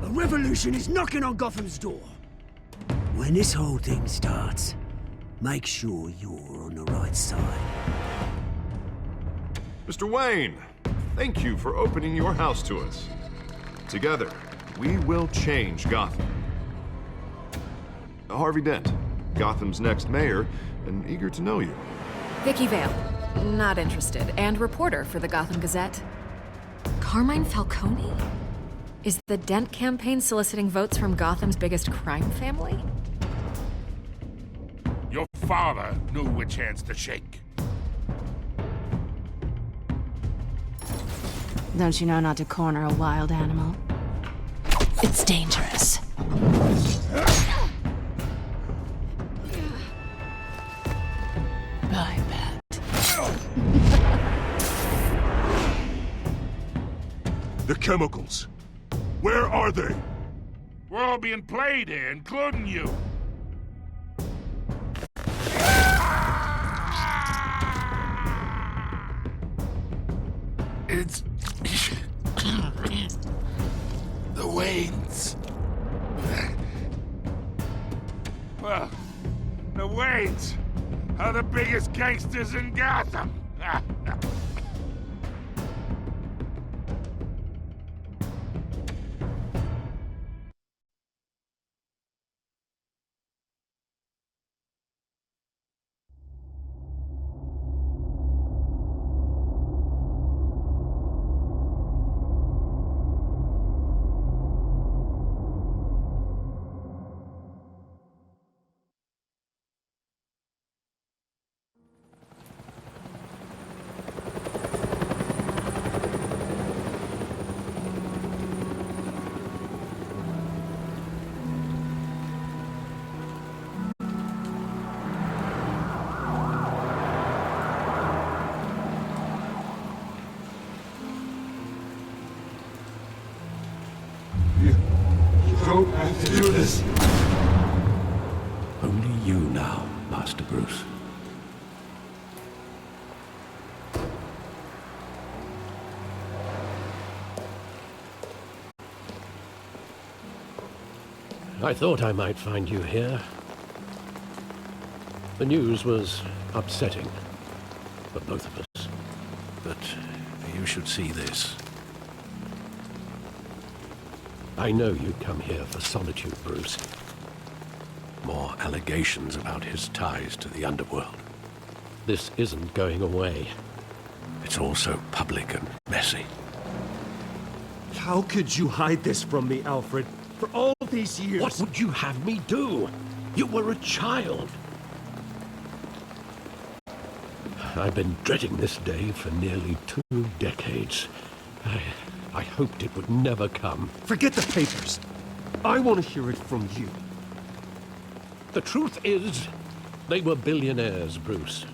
A revolution is knocking on Gotham's door. When this whole thing starts, make sure you're on the right side. Mr. Wayne, thank you for opening your house to us. Together, we will change Gotham. Harvey Dent, Gotham's next mayor, and eager to know you. Vicky Vale, not interested, and reporter for the Gotham Gazette. Carmine Falcone? Is the Dent campaign soliciting votes from Gotham's biggest crime family? Your father knew which hands to shake. Don't you know not to corner a wild animal? It's dangerous. I bet. The chemicals. Where are they? We're all being played here, including you. It's... the Waynes. Well, the Waynes are the biggest gangsters in Gotham. Don't have to do this. Only you now, Master Bruce. I thought I might find you here. The news was upsetting for both of us. But you should see this. I know you come here for solitude, Bruce. More allegations about his ties to the underworld. This isn't going away. It's also public and messy. How could you hide this from me, Alfred? For all these years... What would you have me do? You were a child. I've been dreading this day for nearly 2 decades. I hoped it would never come. Forget the papers. I want to hear it from you. The truth is, they were billionaires, Bruce.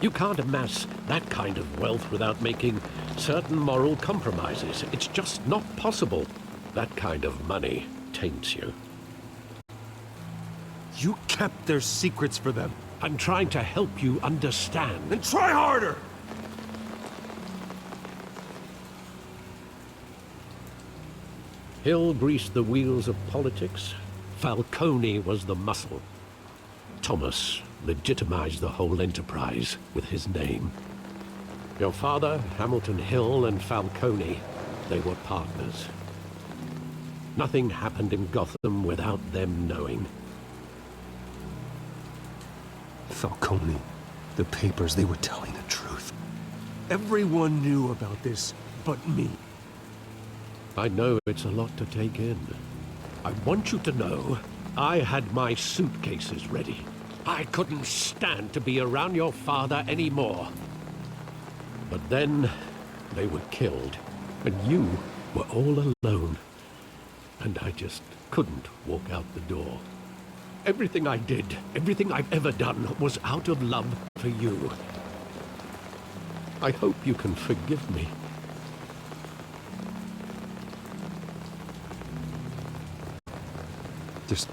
You can't amass that kind of wealth without making certain moral compromises. It's just not possible. That kind of money taints you. You kept their secrets for them. I'm trying to help you understand. Then try harder! Hill greased the wheels of politics. Falcone was the muscle. Thomas legitimized the whole enterprise with his name. Your father, Hamilton Hill, and Falcone, they were partners. Nothing happened in Gotham without them knowing. Falcone, the papers, they were telling the truth. Everyone knew about this but me. I know it's a lot to take in. I want you to know I had my suitcases ready. I couldn't stand to be around your father anymore. But then they were killed, and you were all alone. And I just couldn't walk out the door. Everything I did, everything I've ever done, was out of love for you. I hope you can forgive me. Just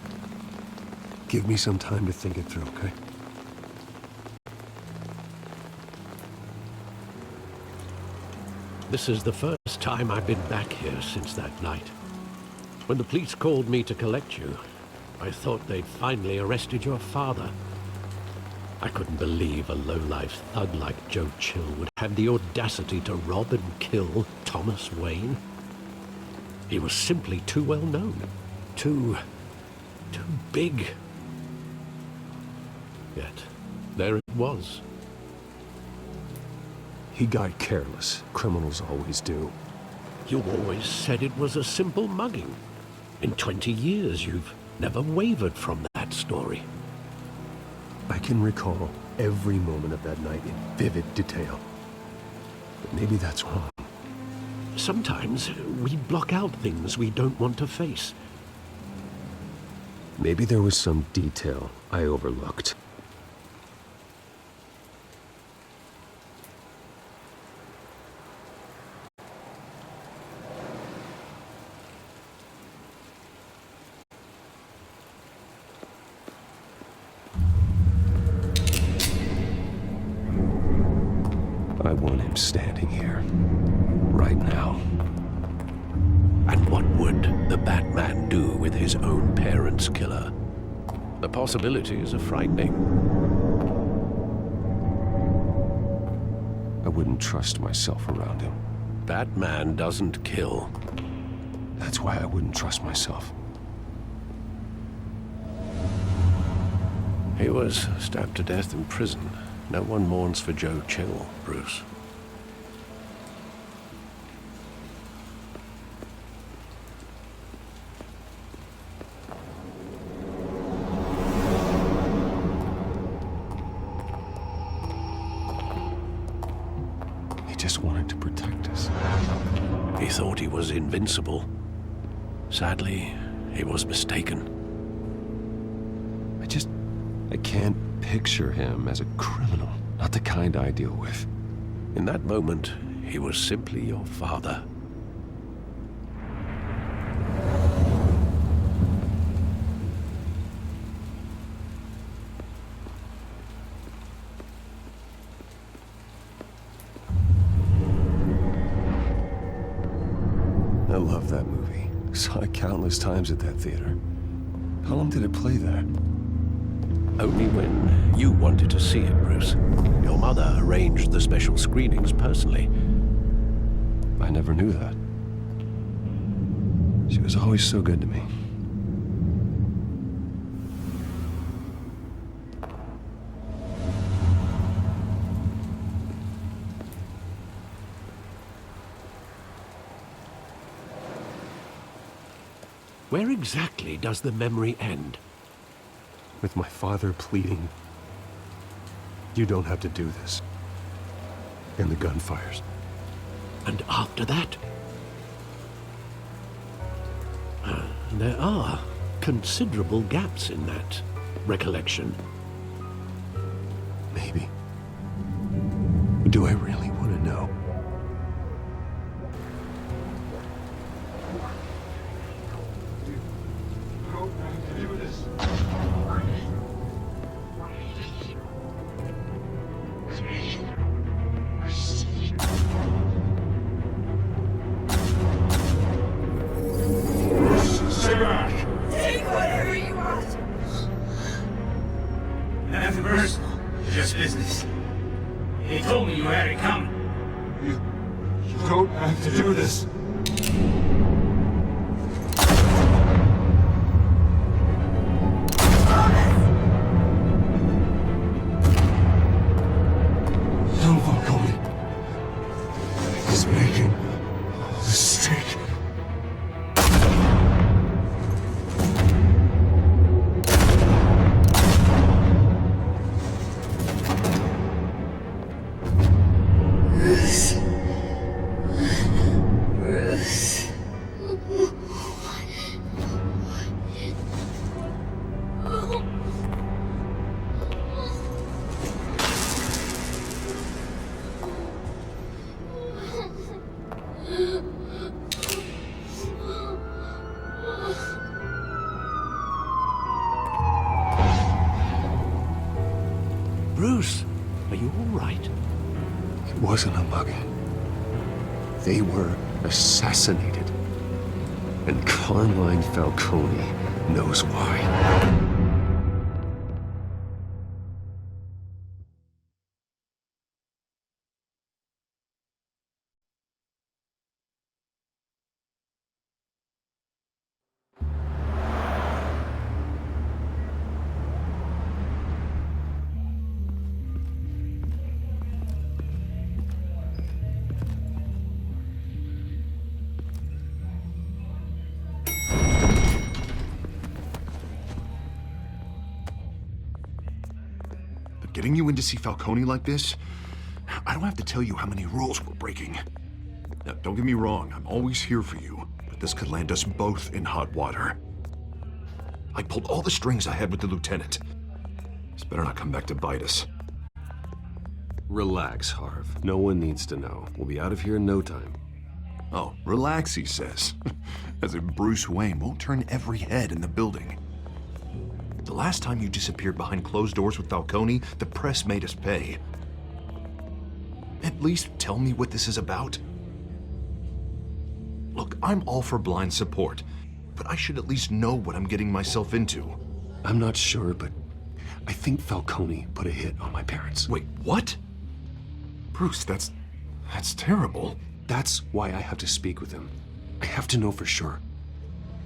give me some time to think it through, okay? This is the first time I've been back here since that night. When the police called me to collect you, I thought they'd finally arrested your father. I couldn't believe a low-life thug like Joe Chill would have the audacity to rob and kill Thomas Wayne. He was simply too well known. Too big. Yet, there it was. He got careless. Criminals always do. You always said it was a simple mugging. In 20 years, you've never wavered from that story. I can recall every moment of that night in vivid detail. But maybe that's wrong. Sometimes we block out things we don't want to face. Maybe there was some detail I overlooked. I want him standing here, right now. And what would the Batman do with his own parents' killer? The possibilities are frightening. I wouldn't trust myself around him. Batman doesn't kill. That's why I wouldn't trust myself. He was stabbed to death in prison. No one mourns for Joe Chill, Bruce. He just wanted to protect us. He thought he was invincible. Sadly, he was mistaken. I can't picture him as a criminal. Not the kind I deal with. In that moment, he was simply your father. I love that movie. Saw it countless times at that theater. How long did it play there? Only when you wanted to see it, Bruce. Your mother arranged the special screenings personally. I never knew that. She was always so good to me. Where exactly does the memory end? With my father pleading, "You don't have to do this." And the gunfires. And after that? There are considerable gaps in that recollection. Maybe. Do I really want to know? Take whatever you want. Nothing personal, just business. He told me you had it coming. You don't have to do this. Don't walk on me. He's making a mistake. Bruce, are you all right? It wasn't a mugging. They were assassinated. And Carmine Falcone knows why. Getting you in to see Falcone like this? I don't have to tell you how many rules we're breaking. Now, don't get me wrong, I'm always here for you, but this could land us both in hot water. I pulled all the strings I had with the lieutenant. This better not come back to bite us. Relax, Harv. No one needs to know. We'll be out of here in no time. Oh, relax, he says. As if Bruce Wayne won't turn every head in the building. The last time you disappeared behind closed doors with Falcone, the press made us pay. At least tell me what this is about. Look, I'm all for blind support, but I should at least know what I'm getting myself into. I'm not sure, but I think Falcone put a hit on my parents. Wait, what? Bruce, that's terrible. That's why I have to speak with him. I have to know for sure.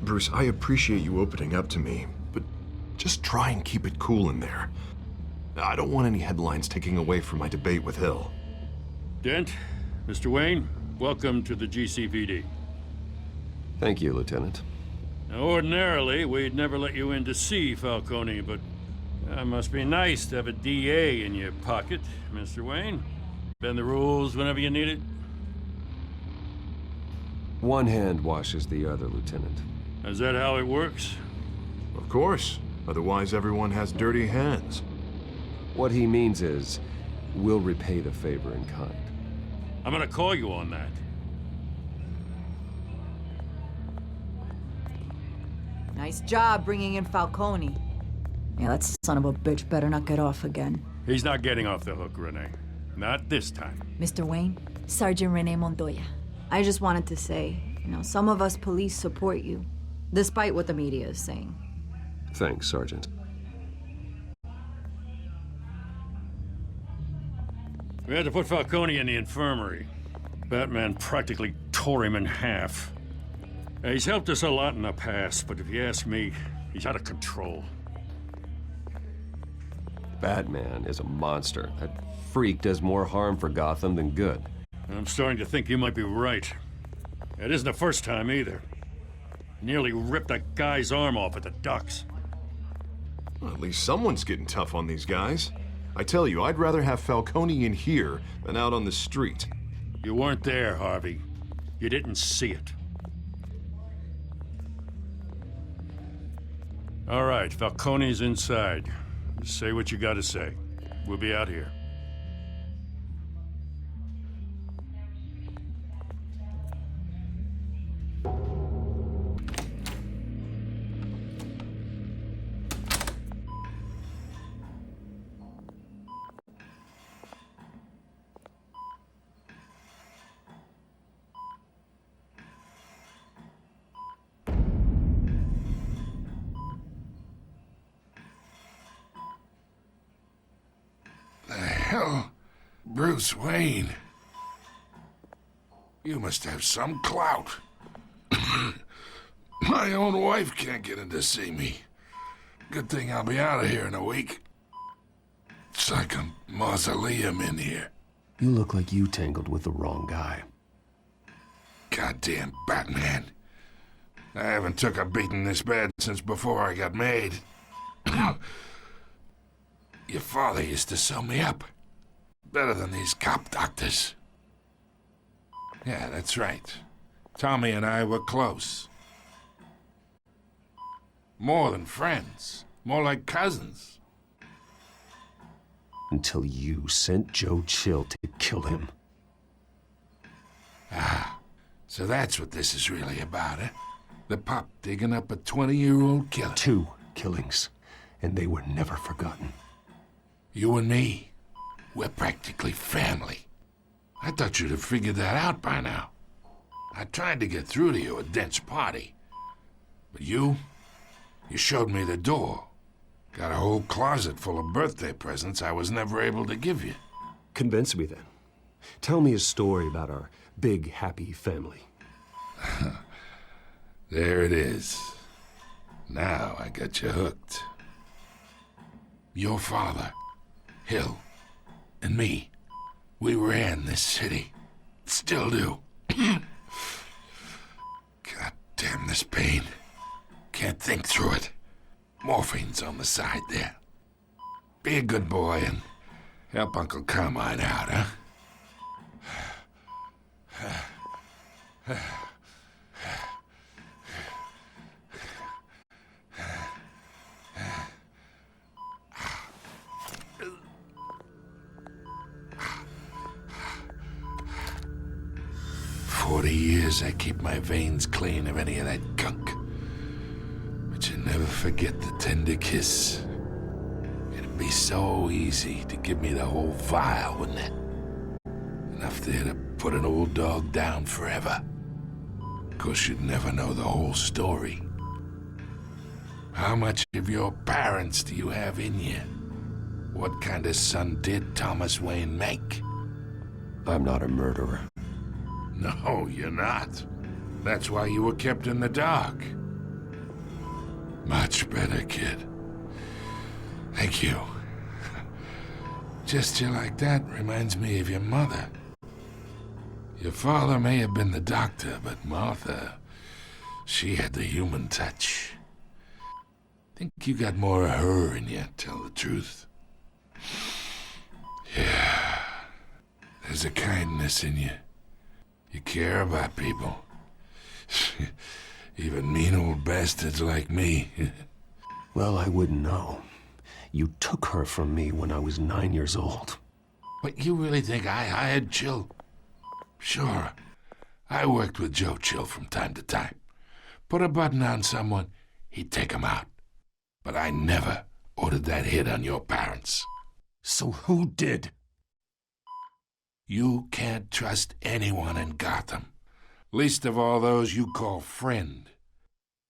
Bruce, I appreciate you opening up to me, but just try and keep it cool in there. I don't want any headlines taking away from my debate with Hill. Dent, Mr. Wayne, welcome to the GCPD. Thank you, Lieutenant. Now, ordinarily, we'd never let you in to see Falcone, but it must be nice to have a DA in your pocket, Mr. Wayne. Bend the rules whenever you need it. One hand washes the other, Lieutenant. Is that how it works? Of course. Otherwise, everyone has dirty hands. What he means is, we'll repay the favor in kind. I'm gonna call you on that. Nice job bringing in Falcone. Yeah, that son of a bitch better not get off again. He's not getting off the hook, Renee. Not this time. Mr. Wayne, Sergeant Renee Montoya. I just wanted to say, some of us police support you, despite what the media is saying. Thanks, Sergeant. We had to put Falcone in the infirmary. Batman practically tore him in half. He's helped us a lot in the past, but if you ask me, he's out of control. Batman is a monster. That freak does more harm for Gotham than good. I'm starting to think you might be right. It isn't the first time either. Nearly ripped a guy's arm off at the docks. Well, at least someone's getting tough on these guys. I tell you, I'd rather have Falcone in here than out on the street. You weren't there, Harvey. You didn't see it. All right, Falcone's inside. Just say what you gotta say. We'll be out here. Hell, Bruce Wayne. You must have some clout. My own wife can't get in to see me. Good thing I'll be out of here in a week. It's like a mausoleum in here. You look like you tangled with the wrong guy. Goddamn Batman. I haven't took a beating this bad since before I got made. Your father used to sew me up. Better than these cop doctors. Yeah, that's right. Tommy and I were close. More than friends. More like cousins. Until you sent Joe Chill to kill him. Ah, so that's what this is really about, eh? The pop digging up a 20-year-old killer. 2 killings, and they were never forgotten. You and me, we're practically family. I thought you'd have figured that out by now. I tried to get through to you at Dent's party. But you showed me the door. Got a whole closet full of birthday presents I was never able to give you. Convince me then. Tell me a story about our big, happy family. There it is. Now I got you hooked. Your father, Hill, and me, we ran this city. Still do. God damn this pain. Can't think through it. Morphine's on the side there. Be a good boy and help Uncle Carmine out, huh? 40 years I keep my veins clean of any of that gunk. But you never forget the tender kiss. It'd be so easy to give me the whole vial, wouldn't it? Enough there to put an old dog down forever. Of course, you'd never know the whole story. How much of your parents do you have in you? What kind of son did Thomas Wayne make? I'm not a murderer. No, you're not. That's why you were kept in the dark. Much better, kid. Thank you. Gesture like that reminds me of your mother. Your father may have been the doctor, but Martha, she had the human touch. Think you got more of her in you, tell the truth. Yeah. There's a kindness in you. You care about people. Even mean old bastards like me. Well, I wouldn't know. You took her from me when I was 9 years old. But you really think I hired Chill? Sure. I worked with Joe Chill from time to time. Put a button on someone, he'd take him out. But I never ordered that hit on your parents. So who did? You can't trust anyone in Gotham. Least of all those you call friend.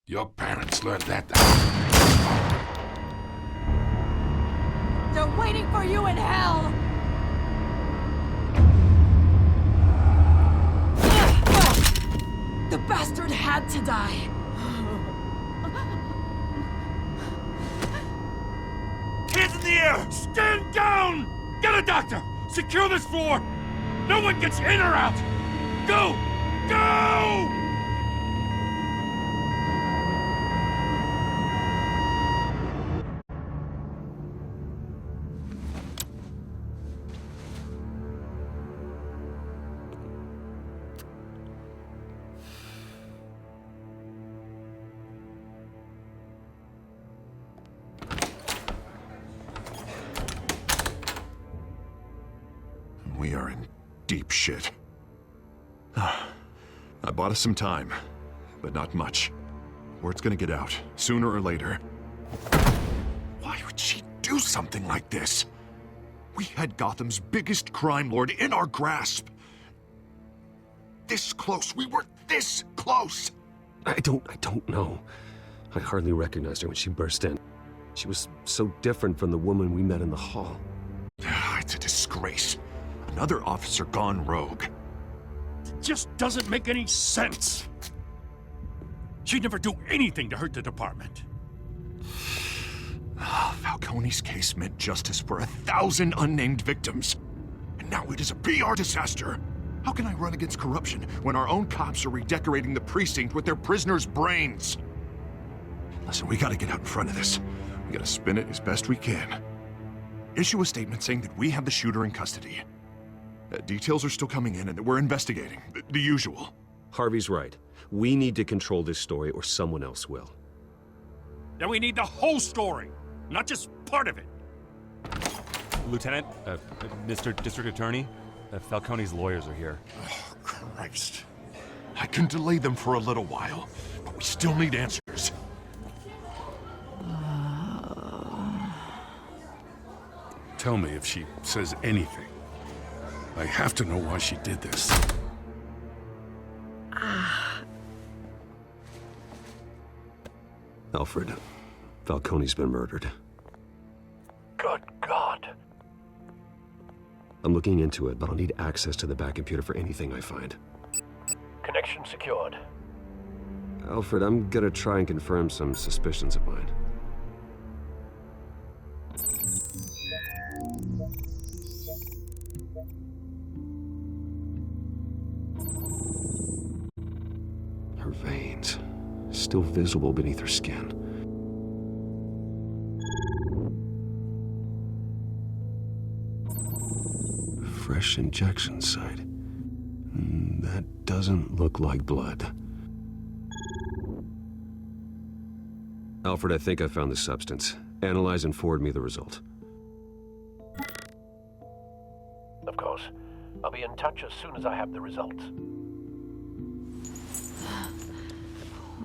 Your parents learned that. They're waiting for you in hell! The bastard had to die. Hands in the air! Stand down! Get a doctor! Secure this floor! No one gets in or out! Go! Go! We are in deep shit. I bought us some time, but not much. Word's gonna get out, sooner or later. Why would she do something like this? We had Gotham's biggest crime lord in our grasp. This close. We were this close. I don't know. I hardly recognized her when she burst in. She was so different from the woman we met in the hall. It's a disgrace. Another officer gone rogue. It just doesn't make any sense. She'd never do anything to hurt the department. Falcone's case meant justice for 1,000 unnamed victims. And now it is a PR disaster. How can I run against corruption when our own cops are redecorating the precinct with their prisoners' brains? Listen, we gotta get out in front of this. We gotta spin it as best we can. Issue a statement saying that we have the shooter in custody. Details are still coming in and that we're investigating. The usual. Harvey's right. We need to control this story or someone else will. Then we need the whole story, not just part of it. Lieutenant, Mr. District Attorney, Falcone's lawyers are here. Oh, Christ. I can delay them for a little while, but we still need answers. Tell me if she says anything. I have to know why she did this. Alfred, Falcone's been murdered. Good God. I'm looking into it, but I'll need access to the back computer for anything I find. Connection secured. Alfred, I'm gonna try and confirm some suspicions of mine. Her veins, still visible beneath her skin. Fresh injection site. That doesn't look like blood. Alfred, I think I found the substance. Analyze and forward me the result. Of course. I'll be in touch as soon as I have the results.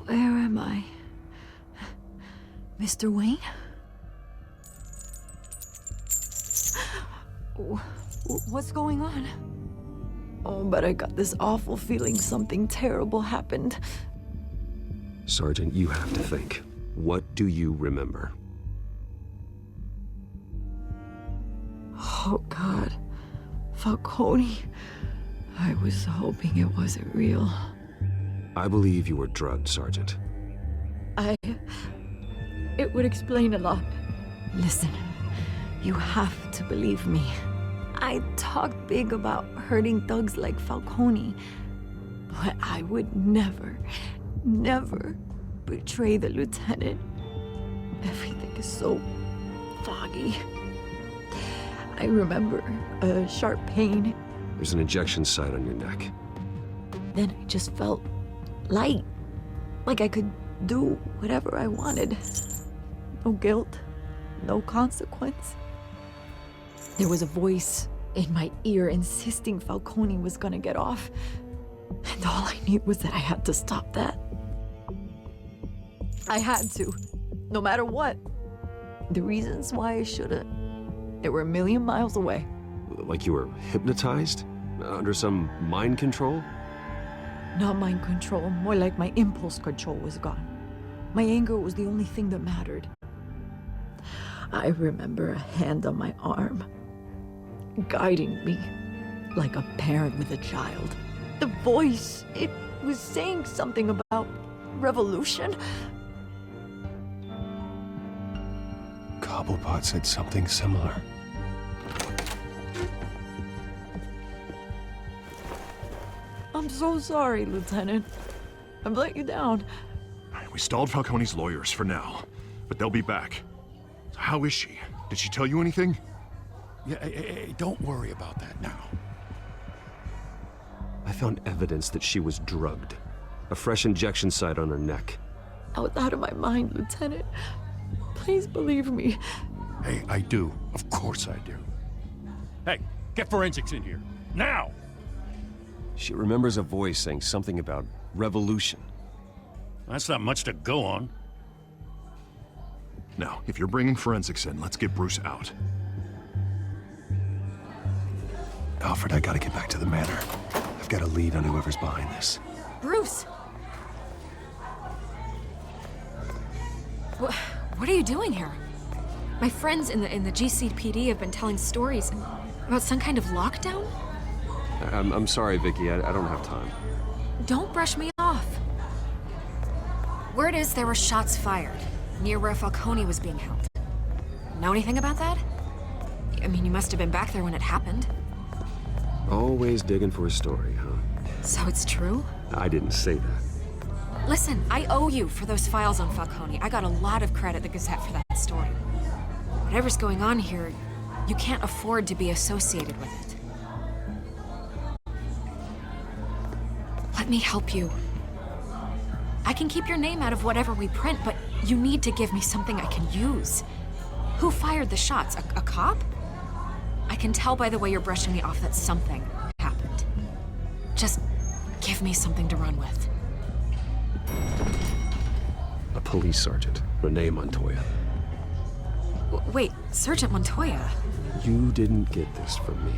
Where am I? Mr. Wayne? What's going on? Oh, but I got this awful feeling something terrible happened. Sergeant, you have to think. What do you remember? Oh, God. Falcone. I was hoping it wasn't real. I believe you were drugged, Sergeant. It would explain a lot. Listen, you have to believe me. I talked big about hurting thugs like Falcone, but I would never, never betray the lieutenant. Everything is so foggy. I remember a sharp pain. There's an injection site on your neck. Then I just felt light, like I could do whatever I wanted. No guilt, no consequence. There was a voice in my ear insisting Falcone was gonna get off. And all I knew was that I had to stop that. I had to, no matter what. The reasons why I shouldn't, they were a million miles away. Like you were hypnotized? Under some mind control? Not mind control, more like my impulse control was gone. My anger was the only thing that mattered. I remember a hand on my arm, guiding me like a parent with a child. The voice, it was saying something about revolution. Cobblepot said something similar. I'm so sorry, Lieutenant. I've let you down. We stalled Falcone's lawyers for now, but they'll be back. So how is she? Did she tell you anything? Yeah, hey, don't worry about that now. I found evidence that she was drugged. A fresh injection site on her neck. I was out of my mind, Lieutenant. Please believe me. Hey, I do. Of course I do. Hey, get forensics in here. Now! She remembers a voice saying something about revolution. That's not much to go on. Now, if you're bringing forensics in, let's get Bruce out. Alfred, I gotta get back to the manor. I've got a lead on whoever's behind this. Bruce! What are you doing here? My friends in the GCPD have been telling stories about some kind of lockdown? I'm sorry, Vicky. I don't have time. Don't brush me off. Word is there were shots fired near where Falcone was being held. Know anything about that? I mean, you must have been back there when it happened. Always digging for a story, huh? So it's true? I didn't say that. Listen, I owe you for those files on Falcone. I got a lot of credit at the Gazette for that story. Whatever's going on here, you can't afford to be associated with it. Let me help you. I can keep your name out of whatever we print, but you need to give me something I can use. Who fired the shots? A cop? I can tell by the way you're brushing me off that something happened. Just give me something to run with. A police sergeant, Renee Montoya. Wait, Sergeant Montoya? You didn't get this from me.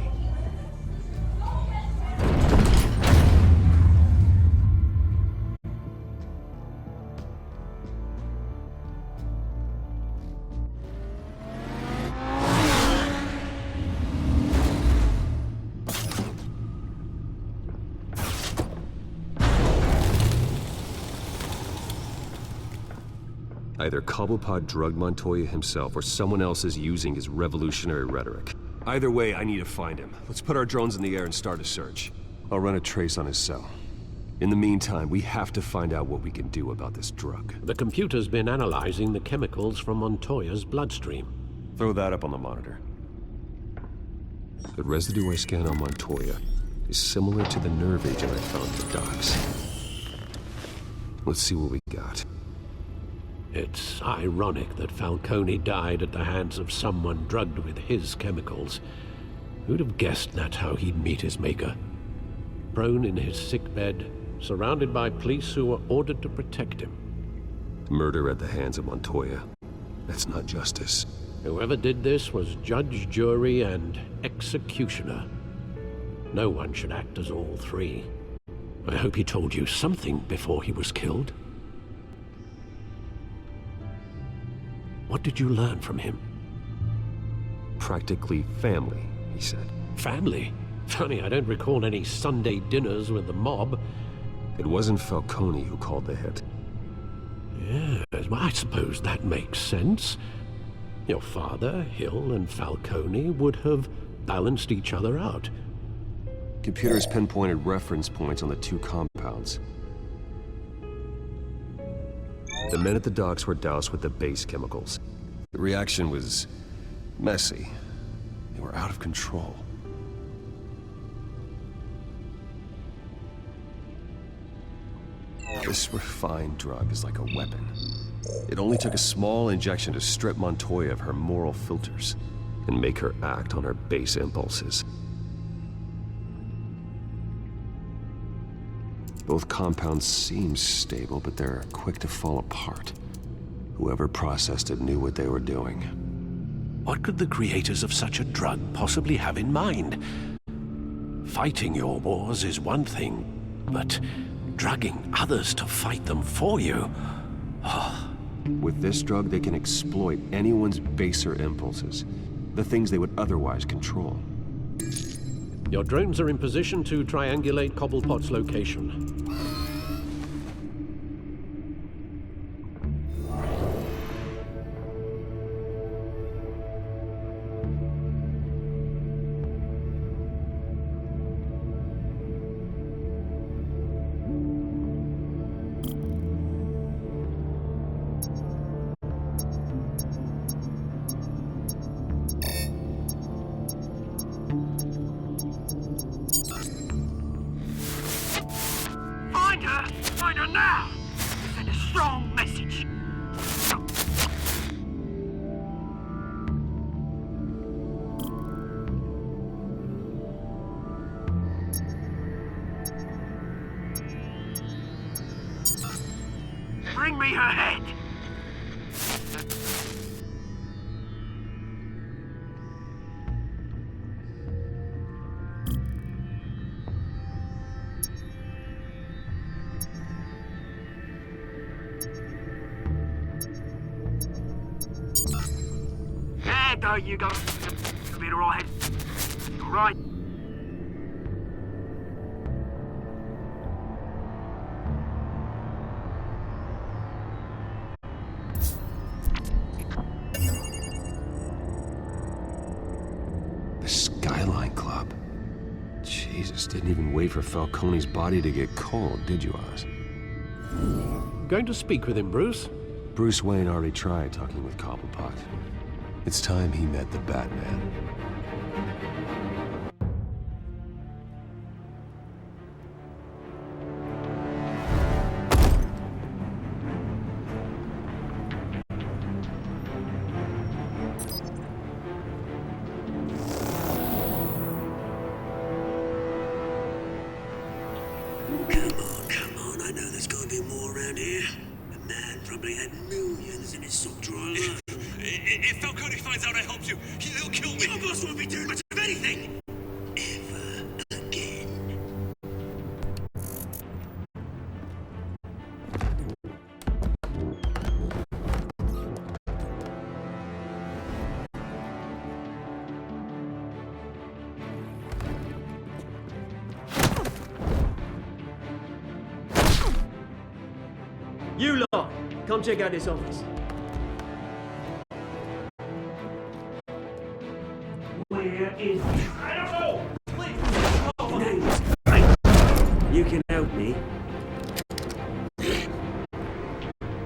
Either Cobblepot drugged Montoya himself or someone else is using his revolutionary rhetoric. Either way, I need to find him. Let's put our drones in the air and start a search. I'll run a trace on his cell. In the meantime, we have to find out what we can do about this drug. The computer's been analyzing the chemicals from Montoya's bloodstream. Throw that up on the monitor. The residue I scan on Montoya is similar to the nerve agent I found at the docks. Let's see what we got. It's ironic that Falcone died at the hands of someone drugged with his chemicals. Who'd have guessed that's how he'd meet his maker? Prone in his sickbed, surrounded by police who were ordered to protect him. Murder at the hands of Montoya. That's not justice. Whoever did this was judge, jury, and executioner. No one should act as all three. I hope he told you something before he was killed. What did you learn from him? Practically family, he said. Family? Funny, I don't recall any Sunday dinners with the mob. It wasn't Falcone who called the hit. Yes, well, I suppose that makes sense. Your father, Hill, and Falcone would have balanced each other out. Computers pinpointed reference points on the two compounds. The men at the docks were doused with the base chemicals. The reaction was messy. They were out of control. This refined drug is like a weapon. It only took a small injection to strip Montoya of her moral filters and make her act on her base impulses. Both compounds seem stable, but they're quick to fall apart. Whoever processed it knew what they were doing. What could the creators of such a drug possibly have in mind? Fighting your wars is one thing, but drugging others to fight them for you? With this drug, they can exploit anyone's baser impulses, the things they would otherwise control. Your drones are in position to triangulate Cobblepot's location. Find her now! Send a strong message. Bring me her head! There you go. You'll be all right. All right. The Skyline Club. Jesus, didn't even wait for Falcone's body to get cold, did you, Oz? Going to speak with him, Bruce? Bruce Wayne already tried talking with Cobblepot. It's time he met the Batman. Come on, I know there's gotta be more around here. The man probably had millions in his sock drawer alone. If Falcone finds out I helped you, he'll kill me. Your boss won't be doing much of anything! Ever again. You lot, come check out this office. Where is... I don't know! Please! You can help me.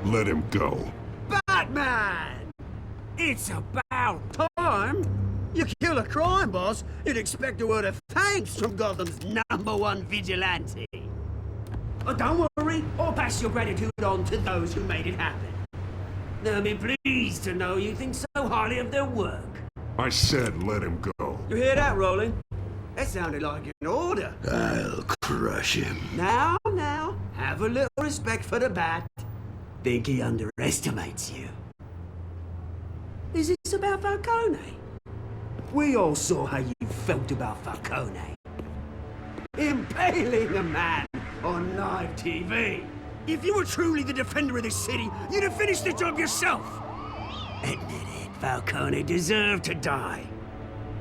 Let him go. Batman! It's about time! You kill a crime boss, you'd expect a word of thanks from Gotham's #1 vigilante. Oh, don't worry, I'll pass your gratitude on to those who made it happen. They'll be pleased to know you think so highly of their work. I said let him go. You hear that, Roland? That sounded like an order. I'll crush him. Now, have a little respect for the Bat. Think he underestimates you. Is this about Falcone? We all saw how you felt about Falcone. Impaling a man on live TV. If you were truly the defender of this city, you'd have finished the job yourself. Admit it, Falcone deserved to die.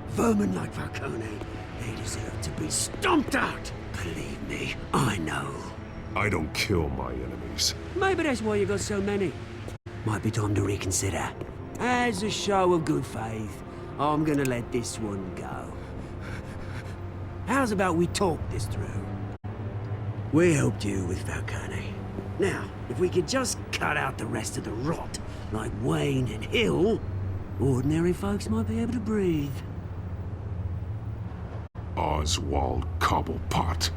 Vermin like Falcone, they deserve to be stomped out. Believe me, I know. I don't kill my enemies. Maybe that's why you got so many. Might be time to reconsider. As a show of good faith, I'm gonna let this one go. How's about we talk this through? We helped you with Falcone. Now, if we could just cut out the rest of the rot, like Wayne and Hill, ordinary folks might be able to breathe. Oswald Cobblepot.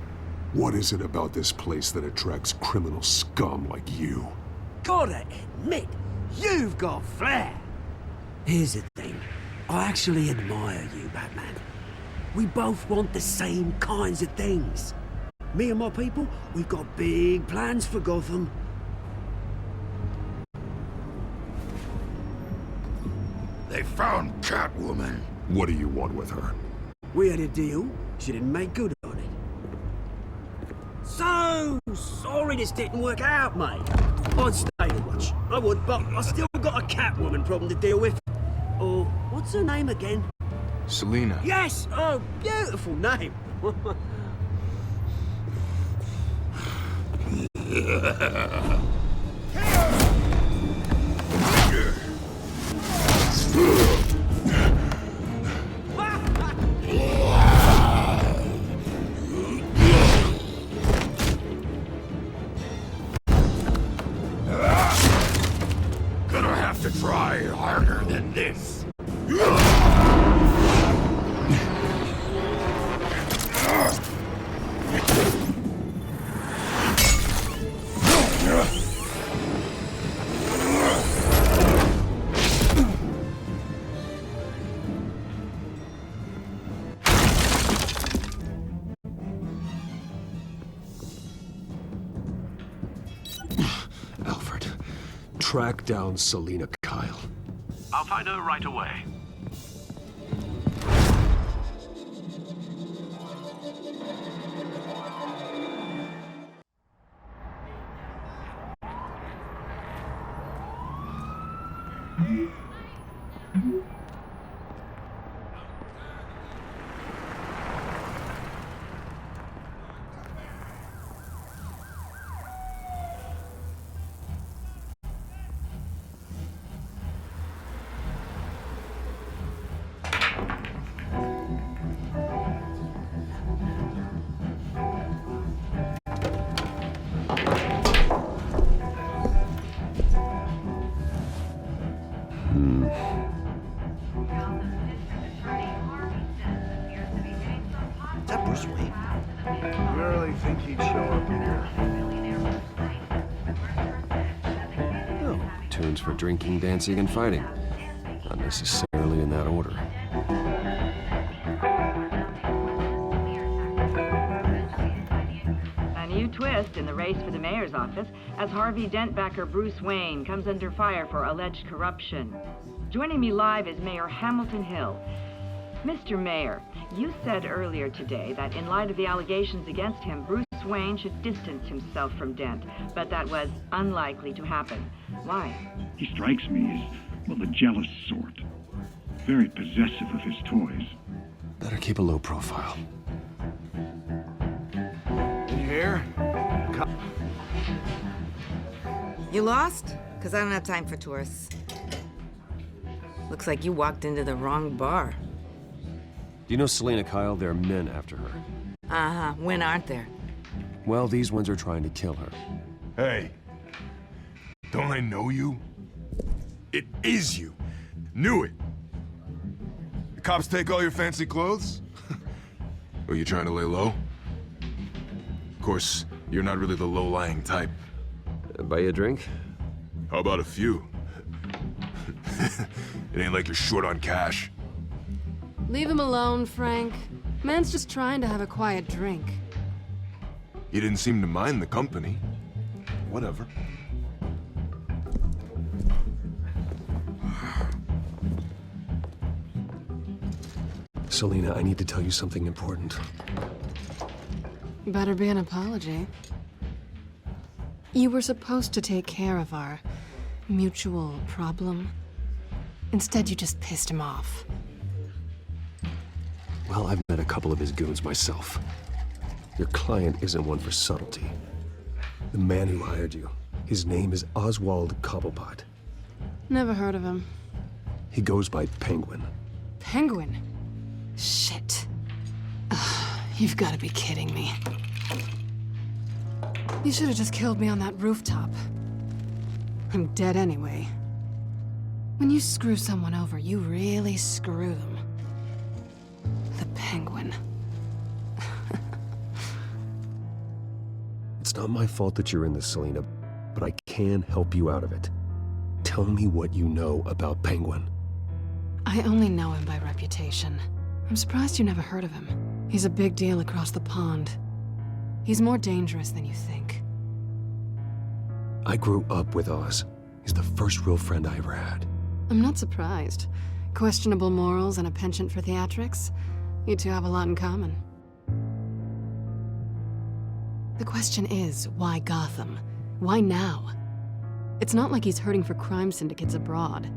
What is it about this place that attracts criminal scum like you? Gotta admit, you've got flair. Here's the thing. I actually admire you, Batman. We both want the same kinds of things. Me and my people, we've got big plans for Gotham. They found Catwoman. What do you want with her? We had a deal. She didn't make good on it. So sorry this didn't work out, mate. I'd stay to watch. I would, but I still got a Catwoman problem to deal with. Oh, what's her name again? Selina. Yes! Oh, beautiful name. Gonna have to try harder than this. Alfred, track down Selina Kyle. I'll find her right away. Is that Bruce Wayne? You really think he'd show up here? Oh, tunes for drinking, dancing, and fighting. Not necessarily in that order. A new twist in the race for the mayor's office as Harvey Dent backer Bruce Wayne comes under fire for alleged corruption. Joining me live is Mayor Hamilton Hill. Mr. Mayor, you said earlier today that in light of the allegations against him, Bruce Wayne should distance himself from Dent, but that was unlikely to happen. Why? He strikes me as, well, the jealous sort. Very possessive of his toys. Better keep a low profile. In here? You lost? Because I don't have time for tourists. Looks like you walked into the wrong bar. Do you know Selena Kyle? There are men after her. Uh-huh. When aren't there? Well, these ones are trying to kill her. Hey. Don't I know you? It is you. Knew it. The cops take all your fancy clothes? Are you trying to lay low? Of course, you're not really the low-lying type. Buy you a drink? How about a few? It ain't like you're short on cash. Leave him alone, Frank. Man's just trying to have a quiet drink. You didn't seem to mind the company. Whatever. Selena, I need to tell you something important. Better be an apology. You were supposed to take care of our mutual problem. Instead, you just pissed him off. Well, I've met a couple of his goons myself. Your client isn't one for subtlety. The man who hired you, his name is Oswald Cobblepot. Never heard of him. He goes by Penguin. Penguin? Shit. Ugh, you've got to be kidding me. You should have just killed me on that rooftop. I'm dead anyway. When you screw someone over, you really screw them. The Penguin. It's not my fault that you're in this, Selena, but I can help you out of it. Tell me what you know about Penguin. I only know him by reputation. I'm surprised you never heard of him. He's a big deal across the pond. He's more dangerous than you think. I grew up with Oz. He's the first real friend I ever had. I'm not surprised. Questionable morals and a penchant for theatrics. You two have a lot in common. The question is, why Gotham? Why now? It's not like he's hurting for crime syndicates abroad.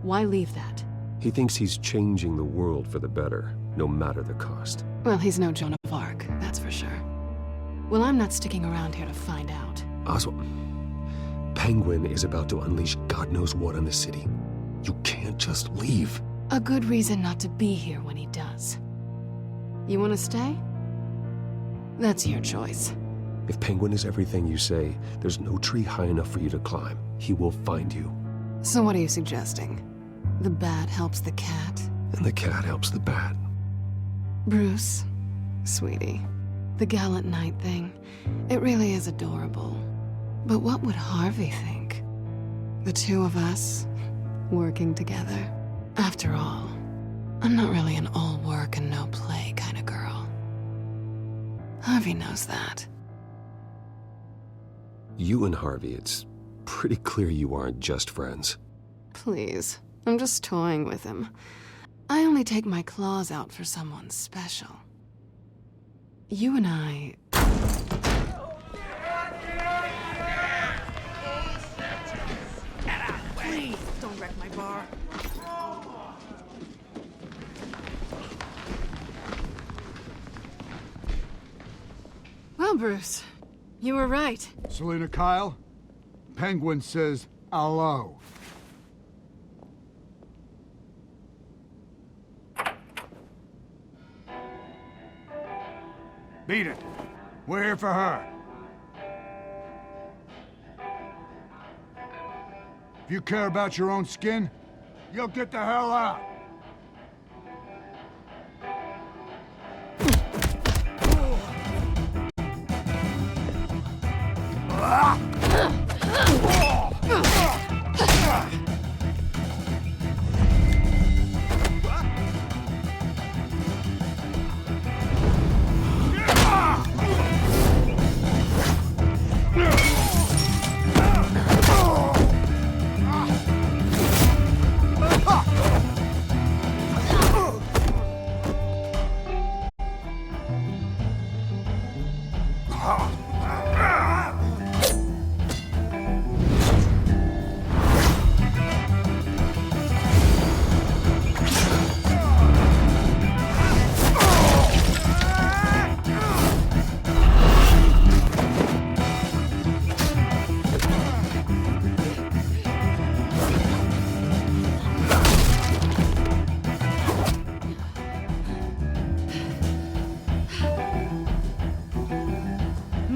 Why leave that? He thinks he's changing the world for the better, no matter the cost. Well, he's no Joan of Arc, that's for sure. Well, I'm not sticking around here to find out. Oswald, Penguin is about to unleash God knows what on the city. You can't just leave. A good reason not to be here when he does. You want to stay? That's your choice. If Penguin is everything you say, there's no tree high enough for you to climb. He will find you. So what are you suggesting? The bat helps the cat? And the cat helps the bat. Bruce, sweetie, the gallant knight thing, it really is adorable. But what would Harvey think? The two of us, working together? After all, I'm not really an all work and no play kind of girl. Harvey knows that. You and Harvey, it's pretty clear you aren't just friends. Please, I'm just toying with him. I only take my claws out for someone special. You and I... Please, don't wreck my bar. Well, Bruce, you were right. Selena Kyle, Penguin says hello. Beat it. We're here for her. If you care about your own skin, you'll get the hell out.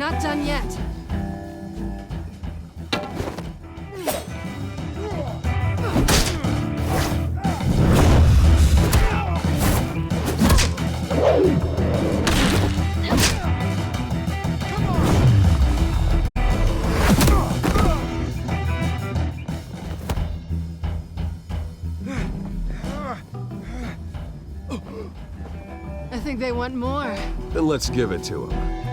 not done yet. I think they want more. Then let's give it to them.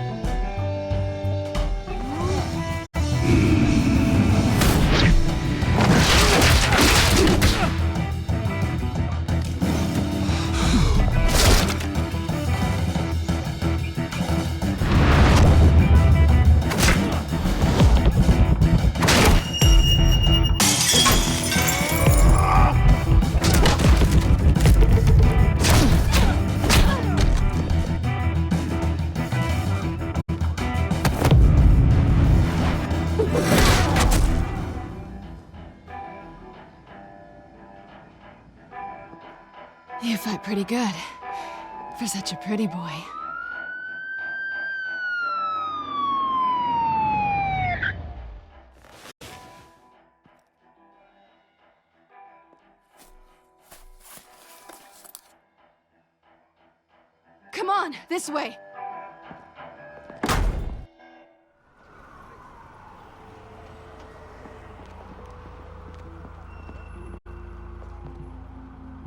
You fight pretty good. For such a pretty boy. Come on, this way.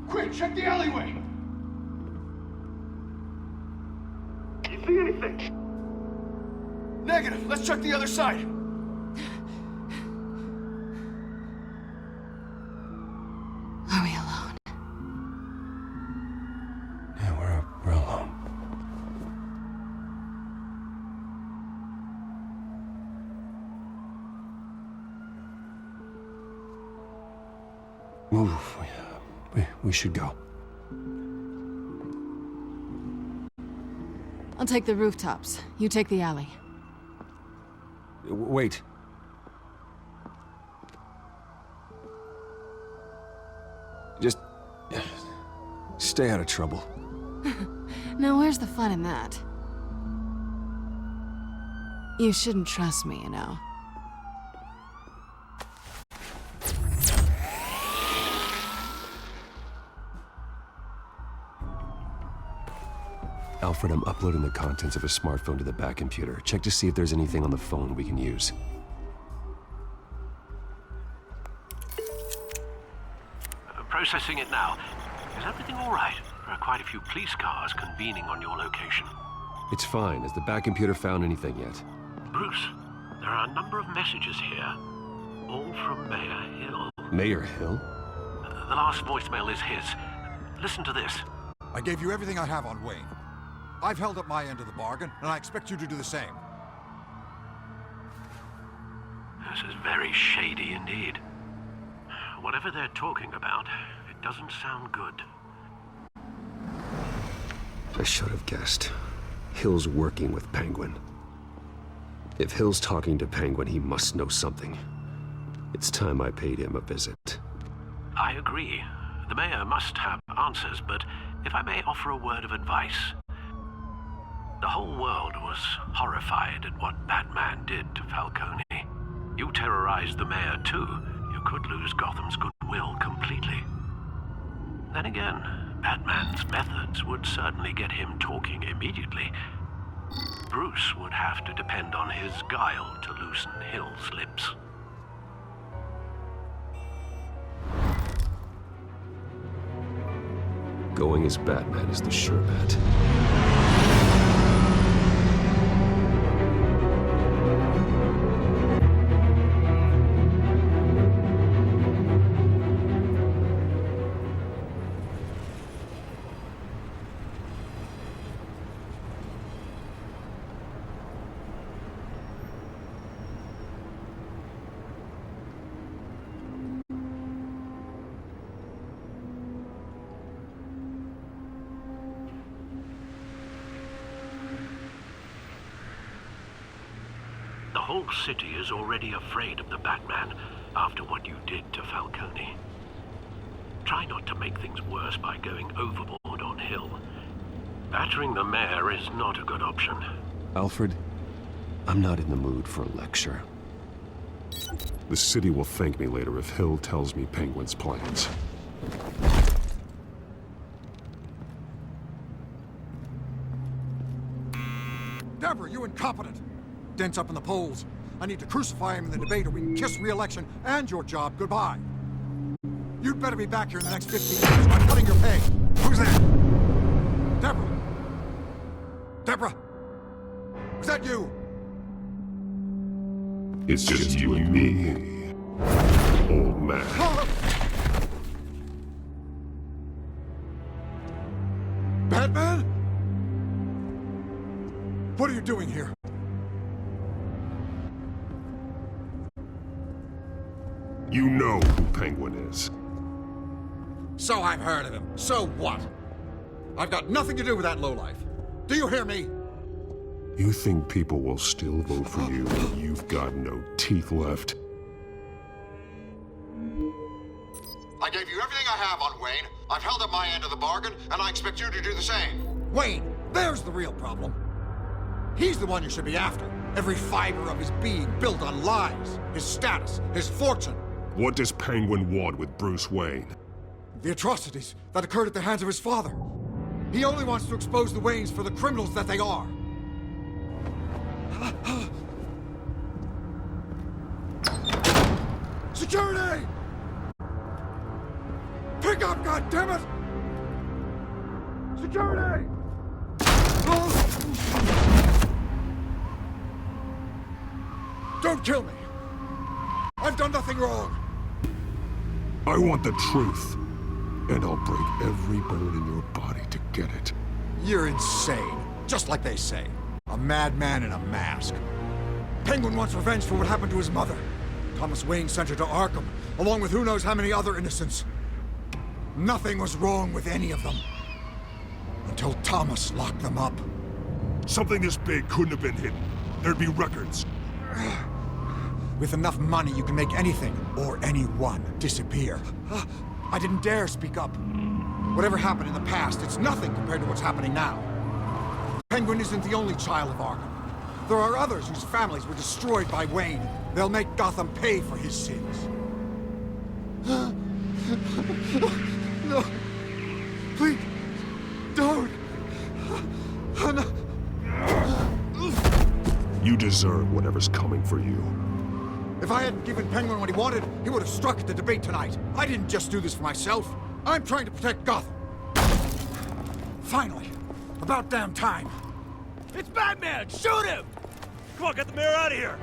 Quick, check the alleyway! You see anything? Negative. Let's check the other side. Are we alone? Yeah, we're alone. Move. We should go. I'll take the rooftops. You take the alley. Wait. Just stay out of trouble. Now where's the fun in that? You shouldn't trust me, you know. Alfred, I'm uploading the contents of a smartphone to the back computer. Check to see if there's anything on the phone we can use. Processing it now. Is everything all right? There are quite a few police cars convening on your location. It's fine. Has the back computer found anything yet? Bruce, there are a number of messages here. All from Mayor Hill. Mayor Hill? The last voicemail is his. Listen to this. I gave you everything I have on Wayne. I've held up my end of the bargain, and I expect you to do the same. This is very shady indeed. Whatever they're talking about, it doesn't sound good. I should have guessed. Hill's working with Penguin. If Hill's talking to Penguin, he must know something. It's time I paid him a visit. I agree. The mayor must have answers, but if I may offer a word of advice. The whole world was horrified at what Batman did to Falcone. You terrorized the mayor too. You could lose Gotham's goodwill completely. Then again, Batman's methods would certainly get him talking immediately. Bruce would have to depend on his guile to loosen Hill's lips. Going as Batman is the sure bet. The whole city is already afraid of the Batman after what you did to Falcone. Try not to make things worse by going overboard on Hill. Battering the mayor is not a good option. Alfred, I'm not in the mood for a lecture. The city will thank me later if Hill tells me Penguin's plans. Deborah, you incompetent! Dent's up in the polls. I need to crucify him in the debate or we can kiss re-election and your job goodbye. You'd better be back here in the next 15 minutes or I'm cutting your pay. Who's there? Deborah? Deborah? Is that you? It's just you and me, old man. Batman? What are you doing here? You know who Penguin is. So I've heard of him. So what? I've got nothing to do with that lowlife. Do you hear me? You think people will still vote for you when you've got no teeth left? I gave you everything I have on Wayne. I've held up my end of the bargain, and I expect you to do the same. Wayne, there's the real problem. He's the one you should be after. Every fiber of his being built on lies. His status, his fortune. What does Penguin want with Bruce Wayne? The atrocities that occurred at the hands of his father. He only wants to expose the Waynes for the criminals that they are. Security! Pick up, goddammit! Security! Don't kill me! I've done nothing wrong! I want the truth, and I'll break every bone in your body to get it. You're insane, just like they say. A madman in a mask. Penguin wants revenge for what happened to his mother. Thomas Wayne sent her to Arkham, along with who knows how many other innocents. Nothing was wrong with any of them. Until Thomas locked them up. Something this big couldn't have been hidden. There'd be records. With enough money, you can make anything, or anyone, disappear. I didn't dare speak up. Whatever happened in the past, it's nothing compared to what's happening now. Penguin isn't the only child of Arkham. There are others whose families were destroyed by Wayne. They'll make Gotham pay for his sins. No. Please, don't. No. You deserve whatever's coming for you. If I hadn't given Penguin what he wanted, he would have struck at the debate tonight. I didn't just do this for myself. I'm trying to protect Gotham. Finally. About damn time. It's Batman! Shoot him! Come on, get the mayor out of here!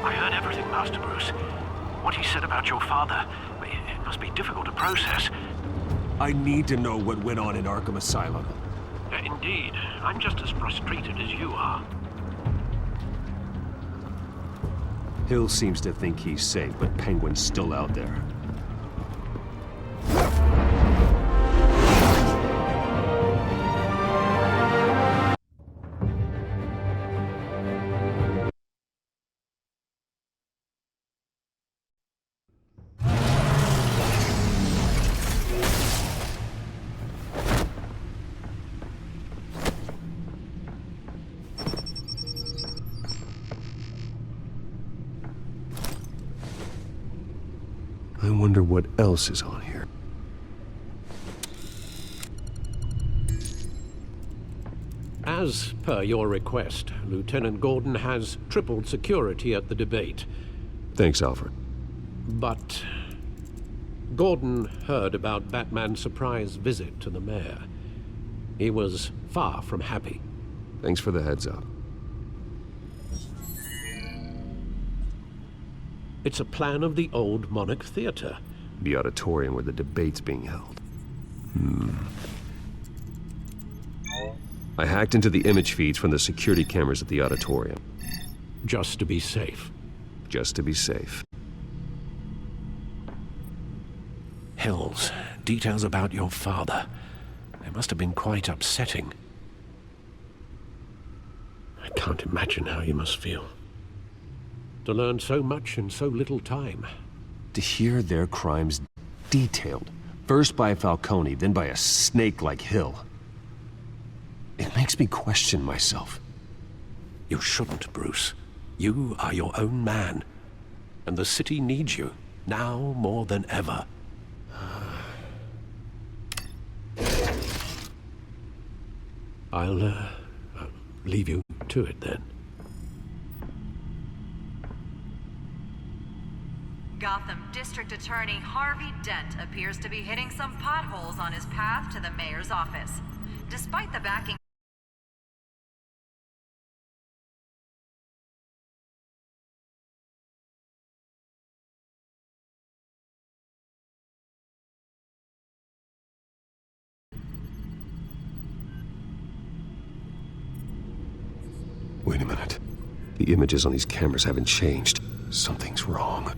I heard everything, Master Bruce. What he said about your father, it must be difficult to process. I need to know what went on in Arkham Asylum. Indeed. I'm just as frustrated as you are. Hill seems to think he's safe, but Penguin's still out there. I wonder what else is on here. As per your request, Lieutenant Gordon has tripled security at the debate. Thanks, Alfred. But Gordon heard about Batman's surprise visit to the mayor. He was far from happy. Thanks for the heads up. It's a plan of the old Monarch Theater. The auditorium where the debate's being held. I hacked into the image feeds from the security cameras at the auditorium. Just to be safe. Just to be safe. Hills, details about your father. They must have been quite upsetting. I can't imagine how you must feel. To learn so much in so little time. To hear their crimes detailed, First by Falcone, then by a snake like Hill. It makes me question myself. You shouldn't, Bruce. You are your own man. And the city needs you, now more than ever. I'll leave you to it then. Gotham District Attorney Harvey Dent appears to be hitting some potholes on his path to the mayor's office. Despite the backing Wait a minute. The images on these cameras haven't changed. Something's wrong.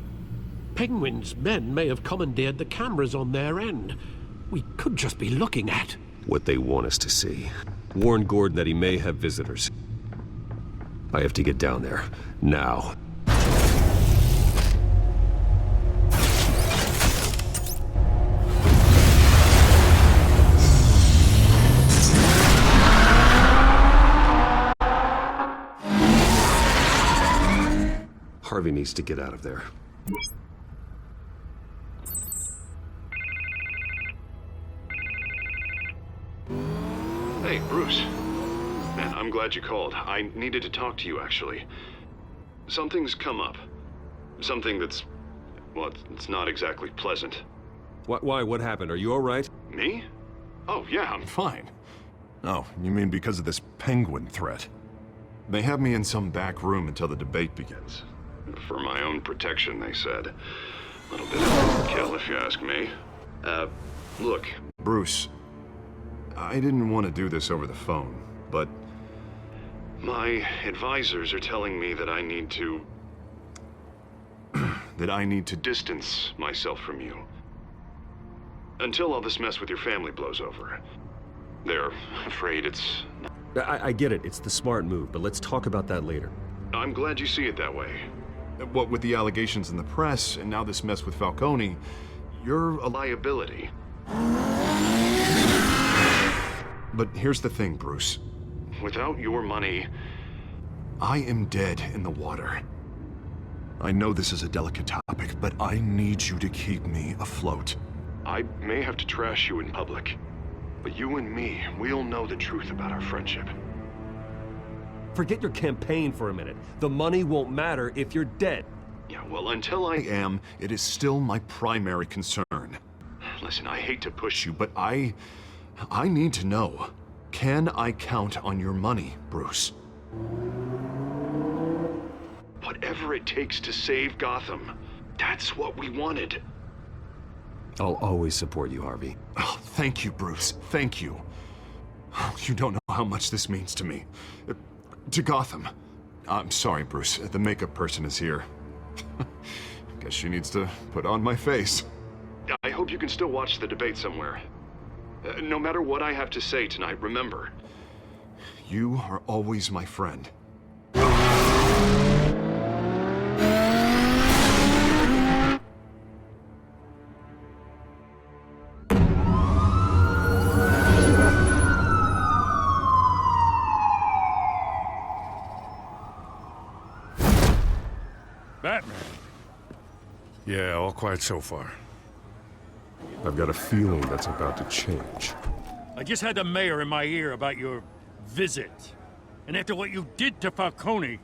Penguin's men may have commandeered the cameras on their end. We could just be looking at What they want us to see. Warn Gordon that he may have visitors. I have to get down there. Now. Harvey needs to get out of there. Hey, Bruce. Man, I'm glad you called. I needed to talk to you, actually. Something's come up. Something that's... well, it's not exactly pleasant. Why? What happened? Are you all right? Me? Oh, yeah, I'm fine. Oh, you mean because of this penguin threat? They have me in some back room until the debate begins. For my own protection, they said. A little bit of overkill, if you ask me. Look, Bruce, I didn't want to do this over the phone, but my advisors are telling me that I need to... that I need to distance myself from you. Until all this mess with your family blows over. They're afraid it's... I get it. It's the smart move, but let's talk about that later. I'm glad you see it that way. What with the allegations in the press, and now this mess with Falcone, you're a liability. But here's the thing, Bruce. Without your money, I am dead in the water. I know this is a delicate topic, but I need you to keep me afloat. I may have to trash you in public, but you and me, we'll know the truth about our friendship. Forget your campaign for a minute. The money won't matter if you're dead. Yeah, well, until I am, it is still my primary concern. Listen, I hate to push you, but I need to know. Can I count on your money, Bruce? Whatever it takes to save Gotham. That's what we wanted. I'll always support you, Harvey. Oh, thank you, Bruce. Thank you. You don't know how much this means to me. To Gotham. I'm sorry, Bruce. The makeup person is here. Guess she needs to put on my face. I hope you can still watch the debate somewhere. No matter what I have to say tonight, remember, you are always my friend. Batman. Yeah, all quiet so far. I've got a feeling that's about to change. I just had the mayor in my ear about your visit. And after what you did to Falcone...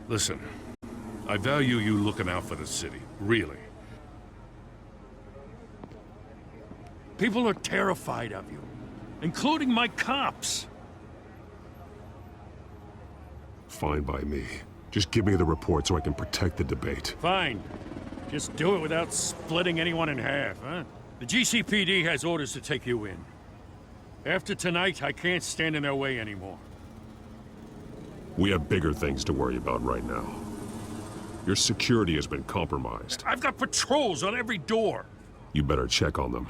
Listen, I value you looking out for the city, really. People are terrified of you, including my cops. Fine by me. Just give me the report so I can protect the debate. Fine. Just do it without splitting anyone in half, huh? The GCPD has orders to take you in. After tonight, I can't stand in their way anymore. We have bigger things to worry about right now. Your security has been compromised. I've got patrols on every door. You better check on them.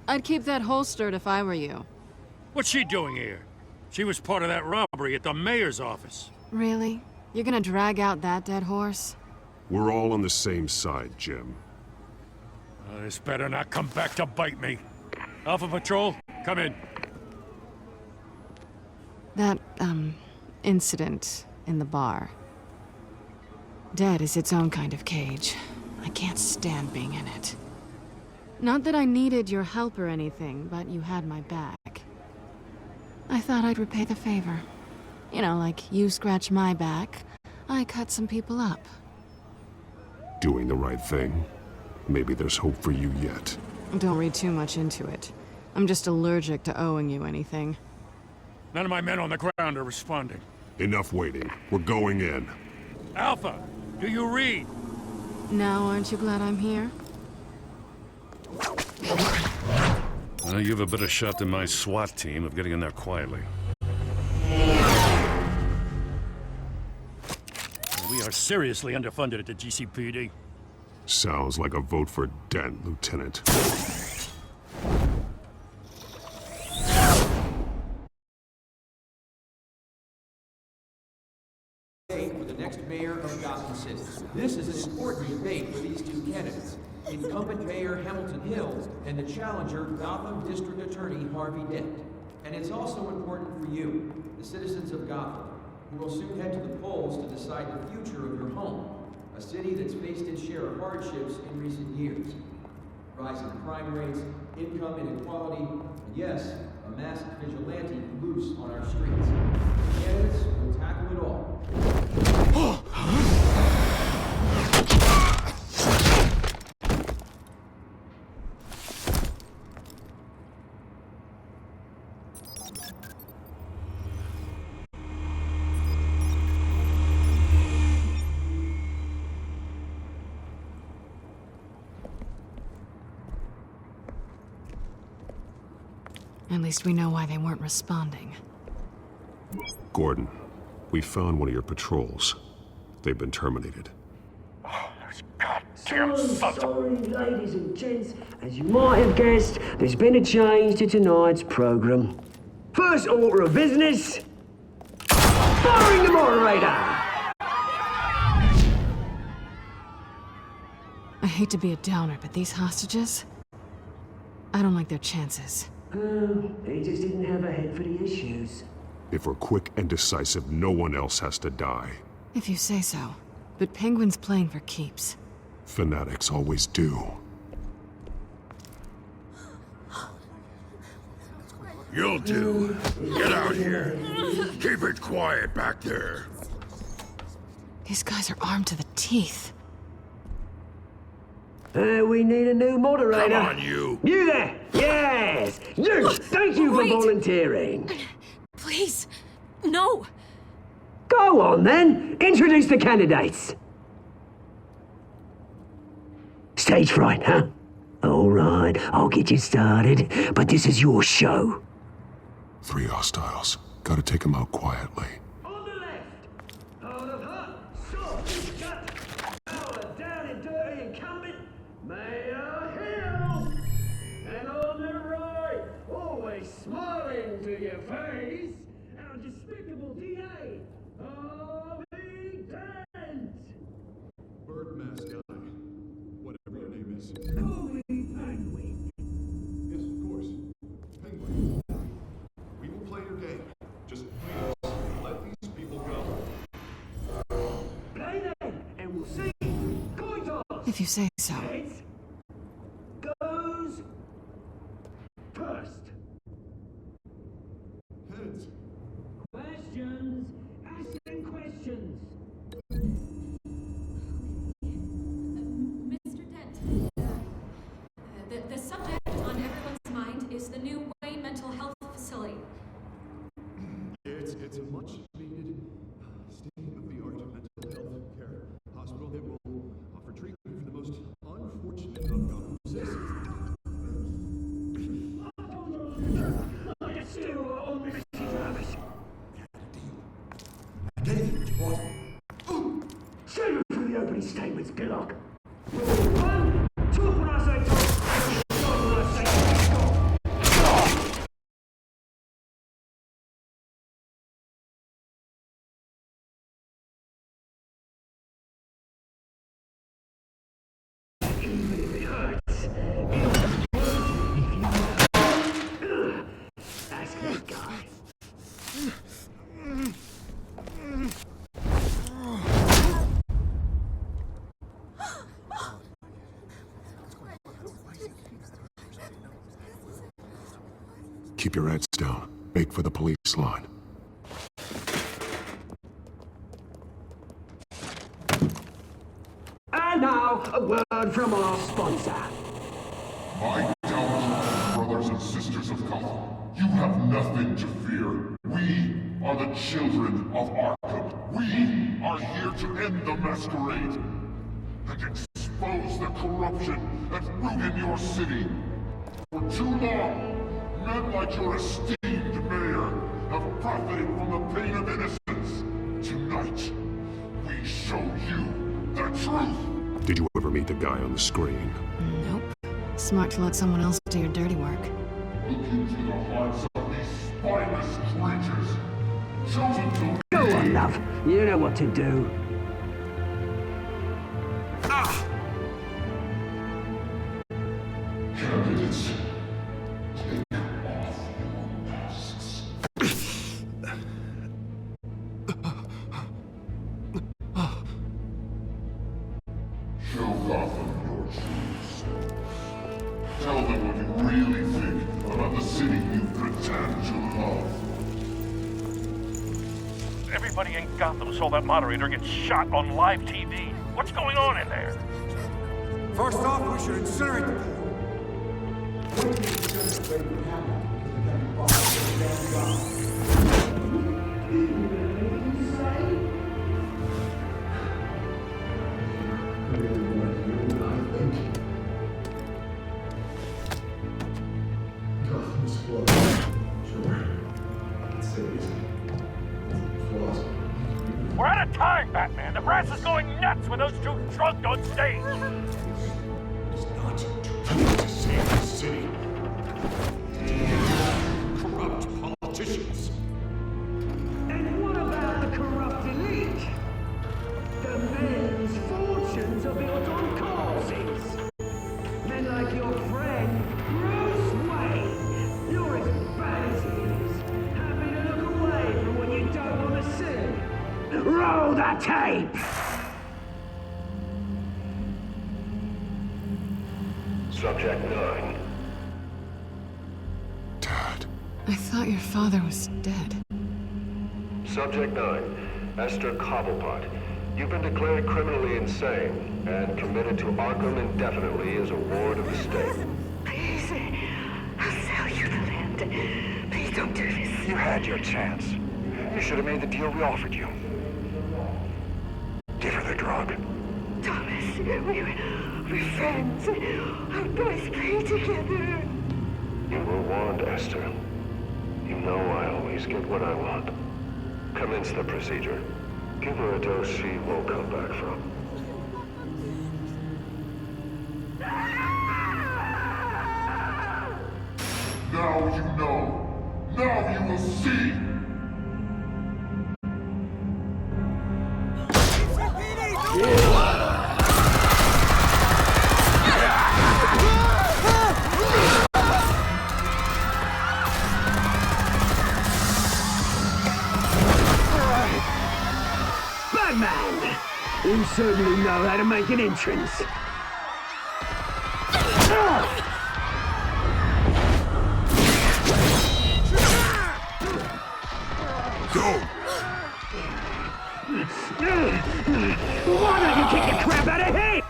I'd keep that holstered if I were you. What's she doing here? She was part of that robbery at the mayor's office. Really? You're gonna drag out that dead horse? We're all on the same side, Jim. This better not come back to bite me. Alpha Patrol, come in. That, incident in the bar. Dead is its own kind of cage. I can't stand being in it. Not that I needed your help or anything, but you had my back. I thought I'd repay the favor. You know, like you scratch my back, I cut some people up. Doing the right thing. Maybe there's hope for you yet. Don't read too much into it. I'm just allergic to owing you anything. None of my men on the ground are responding. Enough waiting. We're going in. Alpha, do you read? Now, aren't you glad I'm here? You have a better shot than my SWAT team of getting in there quietly. We are seriously underfunded at the GCPD. Sounds like a vote for Dent, Lieutenant. For the next mayor of Gotham City. This is an important debate for these two candidates. Incumbent Mayor Hamilton Hill and the challenger Gotham District Attorney Harvey Dent. And it's also important for you, the citizens of Gotham, who will soon head to the polls to decide the future of your home, a city that's faced its share of hardships in recent years. Rising crime rates, income inequality, and yes, a masked vigilante loose on our streets. The candidates will tackle it all. At least we know why they weren't responding. Gordon, we found one of your patrols. They've been terminated. So sorry, ladies and gents. As you might have guessed, there's been a change to tonight's program. First order of business, firing the moderator! I hate to be a downer, but these hostages? I don't like their chances. They just didn't have a head for the issues. If we're quick and decisive, no one else has to die. If you say so. But Penguin's playing for keeps. Fanatics always do. You'll do. Get out here. Keep it quiet back there. These guys are armed to the teeth. We need a new moderator. Come on, you. You there! Yes! You! Thank you for volunteering. Please, no. Go on, then. Introduce the candidates. Stage fright, huh? All right, I'll get you started, but this is your show. 3 hostiles. Gotta take them out quietly. On the left, out of her, soft, gut, power, down and dirty incumbent, Mayor Hill. And on the right, always smiling to your face, our despicable DA, Harvey Dent. Bird mask guy. Whatever your name is. Call me Penguin. Yes, of course. Penguin. We will play your game. Just please, let these people go. Play them, and we'll see. Coin toss. If you say so. Heads goes first. Heads. Questions. Asking questions. Mr. Dent, the subject on everyone's mind is the new Wayne Mental Health Facility. It's a much needed state-of-the-art mental health care hospital that will offer treatment for the most unfortunate of Gotham citizens. I still owe Mrs. Travis. I gave you what you wanted. Save it for the opening statements, Pillock. Keep your heads down. Make for the police line. And now, a word from our sponsor. My downfall, brothers and sisters of Gotham. You have nothing to fear. We are the children of Arkham. We are here to end the masquerade and expose the corruption that ruined your city. For too long, men like your esteemed mayor have profited from the pain of innocence. Tonight, we show you the truth. Did you ever meet the guy on the screen? Nope. Smart to let someone else do your dirty work. Look into the hearts of these spineless creatures. Chosen to Go on, love. You know what to do. Candidates, take off your masks. Show Gotham your true selves. Tell them what you really think about the city you pretend to love. Everybody in Gotham saw that moderator get shot on live TV. What's going on in there? First off, we should incinerate the pool. We're out of time, Batman. The brass is going nuts with those two drunk on stage. It's not to save the city. Corrupt politicians. And what about the corrupt elite? The men's fortunes are built on causes. Men like your friend, Bruce Wayne. You're as bad as he is. Happy to look away from what you don't want to see. Roll the tape! Subject 9. I thought your father was dead. Subject 9. Esther Cobblepot. You've been declared criminally insane and committed to Arkham indefinitely as a ward of the state. Please, I'll sell you the land. Please don't do this. You had your chance. You should have made the deal we offered you. Give her the drug. Thomas, we're friends. Our boys play together. You were warned, Esther. You know I always get what I want. Commence the procedure. Give her a dose she won't come back from. Now you know. Now you will see. Batman! You certainly know how to make an entrance. Go! Why don't you kick the crap out of him?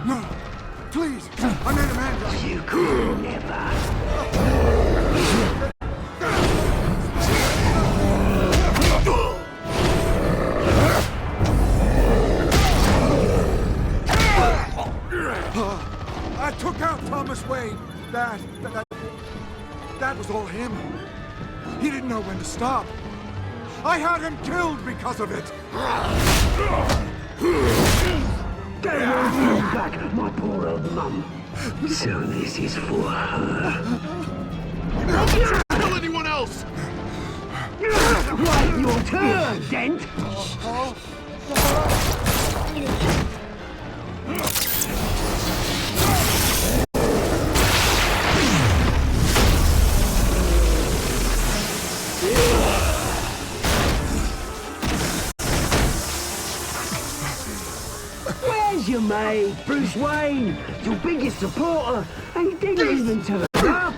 No! Please! I made a man! You could never. I took out Thomas Wayne. That was all him. He didn't know when to stop. I had him killed because of it. They won't bring back my poor old mum. So this is for her. Don't kill anyone else! Right, your turn, Dent. me, Bruce Wayne, your biggest supporter, and he didn't even turn up.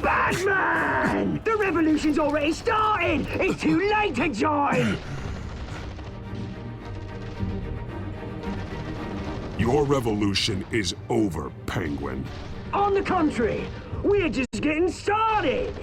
Batman! The revolution's already started! It's too late to join! Your revolution is over, Penguin. On the contrary, we're just getting started!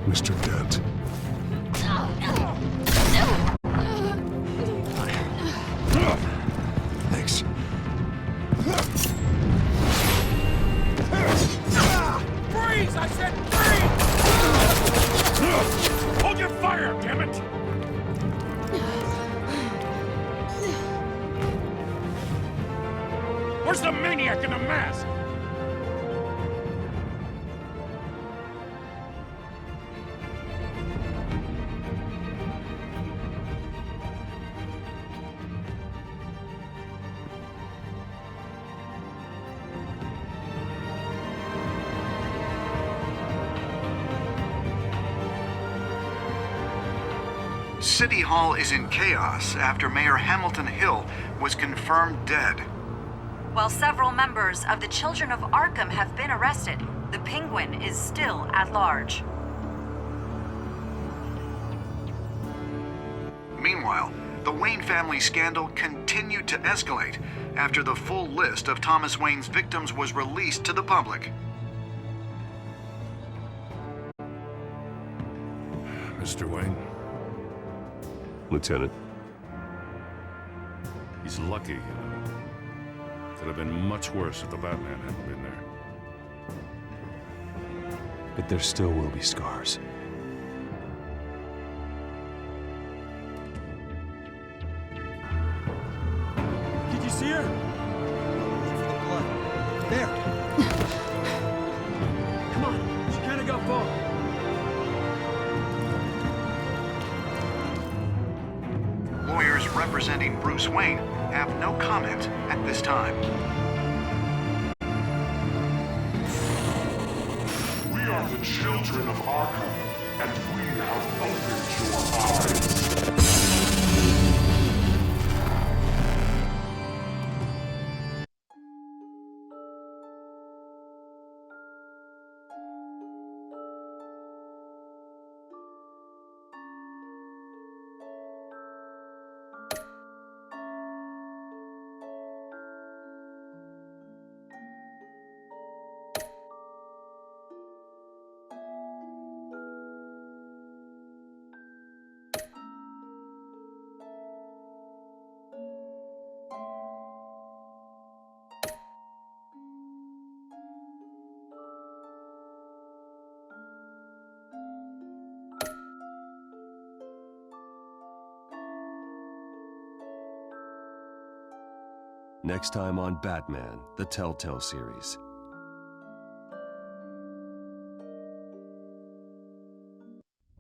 Mr. Dent. Thanks. Freeze! I said freeze! Hold your fire, damn it! Where's the maniac in the mask? City Hall is in chaos after Mayor Hamilton Hill was confirmed dead. While several members of the Children of Arkham have been arrested, the Penguin is still at large. Meanwhile, the Wayne family scandal continued to escalate after the full list of Thomas Wayne's victims was released to the public. Mr. Wayne? Lieutenant. He's lucky, you know. Could have been much worse if the Batman hadn't been there. But there still will be scars. Did you see her? Look for the blood. There. Come on, she kind of got far. Lawyers representing Bruce Wayne have no comment at this time. We are the children of Arkham, and we have opened your eyes. Next time on Batman, the Telltale series.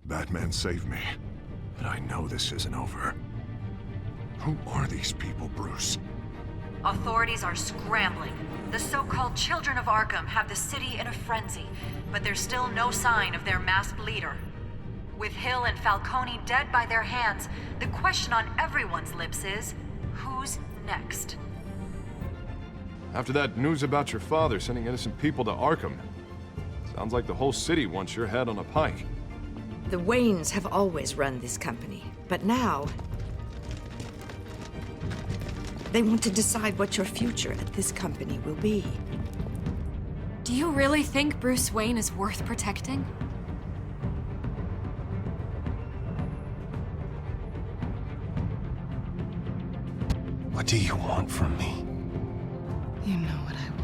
Batman saved me, but I know this isn't over. Who are these people, Bruce? Authorities are scrambling. The so-called Children of Arkham have the city in a frenzy, but there's still no sign of their masked leader. With Hill and Falcone dead by their hands, the question on everyone's lips is, who's next? After that news about your father sending innocent people to Arkham, sounds like the whole city wants your head on a pike. The Waynes have always run this company, but now they want to decide what your future at this company will be. Do you really think Bruce Wayne is worth protecting? What do you want from me? You know what I